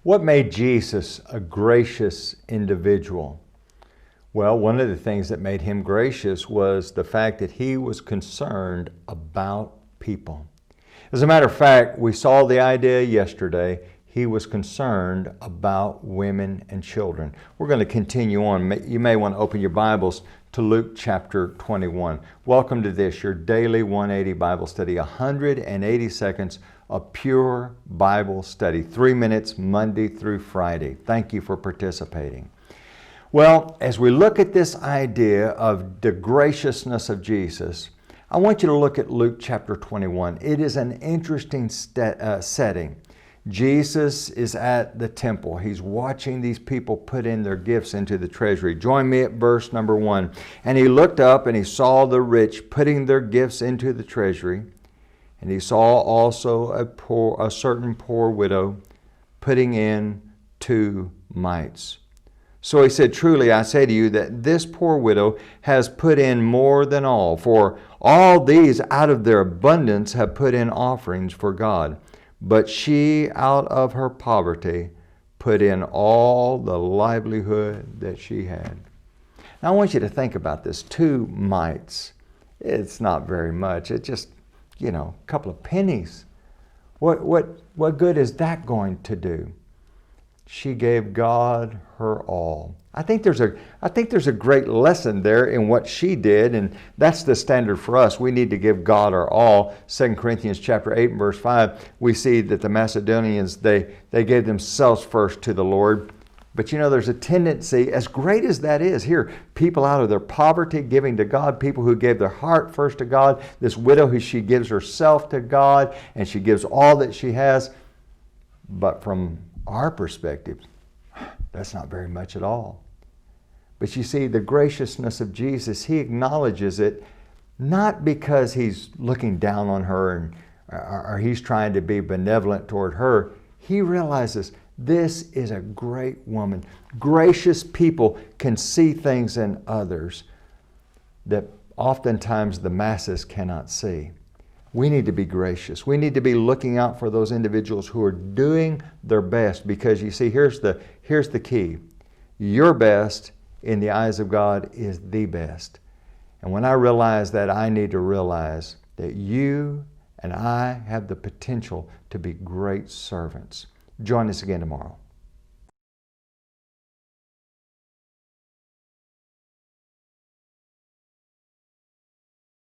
What made Jesus a gracious individual? Well, one of the things that made him gracious was the fact that he was concerned about people. As a matter of fact, we saw the idea yesterday. He was concerned about women and children. We're going to continue on. You may want to open your Bibles to Luke chapter 21. Welcome to this, your daily 180 Bible study, 180 seconds of pure Bible study, 3 minutes Monday through Friday. Thank you for participating. Well, as we look at this idea of the graciousness of Jesus, I want you to look at Luke chapter 21. It is an interesting setting. Jesus is at the temple. He's watching these people put in their gifts into the treasury. Join me at verse number 1. And he looked up and he saw the rich putting their gifts into the treasury. And he saw also a certain poor widow putting in 2 mites. So he said, truly I say to you that this poor widow has put in more than all, for all these out of their abundance have put in offerings for God. But she out of her poverty put in all the livelihood that she had. Now I want you to think about this. 2 mites. It's not very much. It's just, a couple of pennies. What good is that going to do? She gave God her all. I think there's a great lesson there in what she did, and that's the standard for us. We need to give God our all. 2 Corinthians chapter 8 and verse 5, we see that the Macedonians, they gave themselves first to the Lord. But there's a tendency, as great as that is, here, people out of their poverty giving to God, people who gave their heart first to God, this widow she gives herself to God, and she gives all that she has. But from our perspective, that's not very much at all. But you see, the graciousness of Jesus, he acknowledges it, not because he's looking down on her or he's trying to be benevolent toward her. He realizes this is a great woman. Gracious people can see things in others that oftentimes the masses cannot see. We need to be gracious. We need to be looking out for those individuals who are doing their best, because you see, here's the key. Your best in the eyes of God is the best. And when I realize that, I need to realize that you and I have the potential to be great servants. Join us again tomorrow.